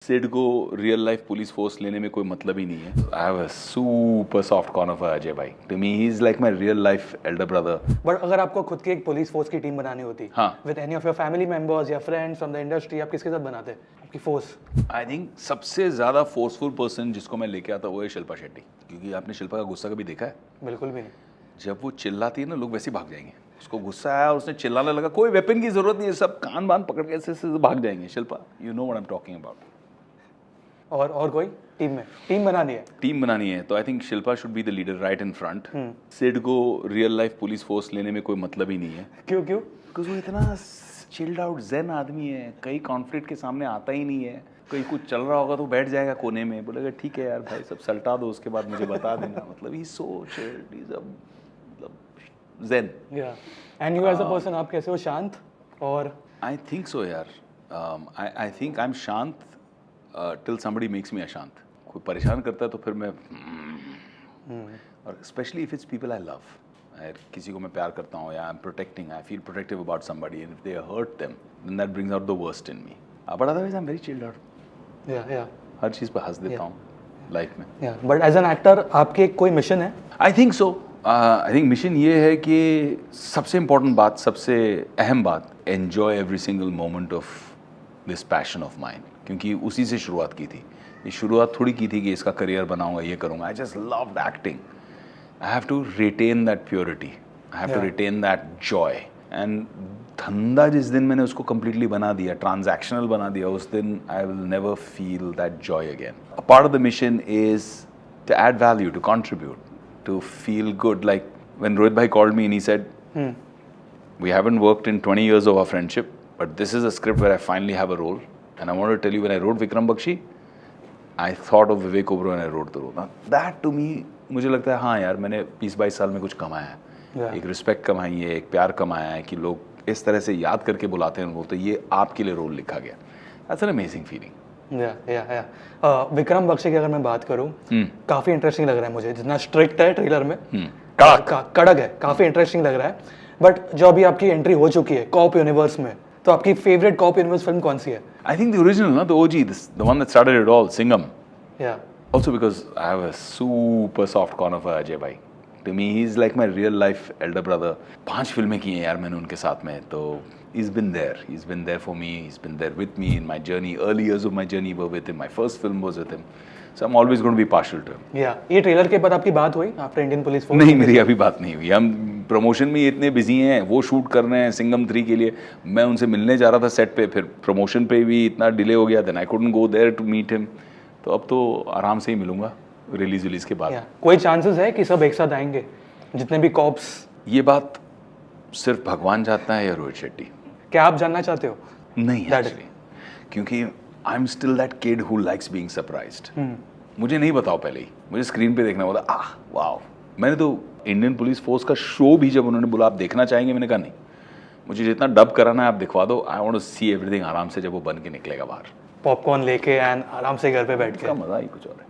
सिड को real life police force लेने में कोई मतलब ही नहीं है. I have a super soft corner for Ajay भाई. To me he is like my real life elder brother. But अगर आपको खुद की एक पुलिस फोर्स की टीम बनानी होती हाँ. With any of your family members या फ्रेंड्स फ्रॉम द इंडस्ट्री, आप किसके साथ बनाते आपकी फोर्स? आई थिंक सबसे ज्यादा फोर्सफुल पर्सन जिसको मैं लेके आता वो है शिल्पा शेट्टी. क्योंकि आपने शिल्पा का गुस्सा कभी देखा है? बिल्कुल भी नहीं. जब वो चिल्लाती है ना, लोग वैसे ही भाग जाएंगे. उसको गुस्सा आया, उसने चिल्लाने लगा, कोई वेपन की जरूरत नहीं है, सब कान बांध पकड़ के ऐसे ऐसे भाग जाएंगे. Shilpa, you know what I am talking about. और कोई टीम में टीम बनानी है? टीम बनानी है तो I think Shilpa should be the leader right in front. Sid को रियल लाइफ पुलिस फोर्स लेने में कोई मतलब ही नहीं है. क्यों? बिकॉज वो इतना चिल्ड आउट ज़ेन आदमी है, कई कॉन्फ्लिक्ट के सामने आता ही नहीं है. कहीं कुछ चल रहा होगा तो बैठ जाएगा कोने में, बोलेगा ठीक है यार भाई, सब सल्टा दो, उसके बाद मुझे बता देना. मतलब ही सो चिल्ड, ही इज अ मतलब zen. Yeah and you as a person, आप कैसे हो? शांत? और आई थिंक सो यार. आई थिंक आई एम शांत टिल समबडी मेक्स मी अशांत. कोई परेशान करता है तो फिर मैं और specially if it's people I love. किसी को मैं प्यार करता हूँ या I am protecting, I feel protective about somebody and if they hurt them then that brings out the worst in me. But otherwise I am very chilled out. या हर चीज़ पर हंस देता हूँ लाइफ में. या बट एज एन एक्टर आपकी कोई mission है? आई think so. I think mission ये है कि सबसे इम्पोर्टेंट बात, सबसे अहम बात, enjoy every single moment of this passion of mind. क्योंकि उसी से शुरुआत की थी. ये शुरुआत थोड़ी की थी कि इसका करियर बनाऊंगा, ये करूंगा. I just loved acting. I have to retain that purity, I have to retain that joy. And धंधा जिस दिन मैंने उसको कम्प्लीटली बना दिया, ट्रांजैक्शनल बना दिया, उस दिन I will never feel that joy again. A part of the mission is to add value, to contribute, to feel good. Like when Rohit bhai called me and he said, we haven't worked in 20 years of our friendship, but this is a script where I finally have a role. And I want to tell you, when I wrote Vikram Bakshi, I thought of Vivek Oberoi when I wrote the role. Now, that to me, मुझे लगता है हाँ यार, मैंने 20-22 साल में कुछ कमाया है. Yeah. एक रिस्पेक्ट कमाई है, एक प्यार कमाया है कि लोग इस तरह से याद करके बुलाते हैं, बोलते ये आपके लिए रोल लिखा गया. That's an amazing feeling. Vikram Bakshi की अगर मैं बात करूं, काफी इंटरेस्टिंग लग रहा है मुझे. जितना स्ट्रिक्ट है ट्रेलर में, कड़क है, काफी इंटरेस्टिंग लग रहा है. बट जो अभी आपकी एंट्री हो चुकी है कॉप यूनिवर्स में, तो आपकी फेवरेट कॉप यूनिवर्स फिल्म कौन सी है? I think the original, no? The OG, the one that started it all, Singham. Yeah. Also because I have a super soft corner for Ajay bhai. To me, he's like my real life elder brother. 5 फिल्में की हैं यार मैंने उनके साथ में, तो he's been there. He's been there for me. He's been there with me in my journey. Early years of my journey were with him. My first film was with him. So I'm always going to be partial to him. Yeah. ये trailer के बाद आपकी बात हुई after Indian police force? नहीं, मेरी अभी बात नहीं हुई. हम प्रमोशन में इतने बिजी हैं, वो शूट कर रहे हैं सिंघम 3 के लिए. मैं उनसे मिलने जा रहा था सेट पे, फिर प्रमोशन पे भी इतना डिले हो गया. Then I couldn't go there to meet him. तो अब तो आराम से ही मिलूंगा रिलीज के बाद. कोई चांसेस है कि सब एक साथ आएंगे, जितने भी कॉप्स? ये बात सिर्फ भगवान जानता है या रोहित शेट्टी. क्या आप जानना चाहते हो? नहीं एक्चुअली, क्योंकि I am still that kid who likes being surprised. मुझे नहीं बताओ पहले ही, मुझे स्क्रीन पे देखना बोला. वाओ. मैंने तो इंडियन पुलिस फोर्स का शो भी जब उन्होंने बोला आप देखना चाहेंगे, मैंने कहा नहीं, मुझे जितना डब कराना है आप दिखवा दो. I want to see everything आराम से जब वो बन के निकलेगा बाहर, पॉपकॉर्न लेके एंड आराम से घर पे बैठ के. मजा ही कुछ और है.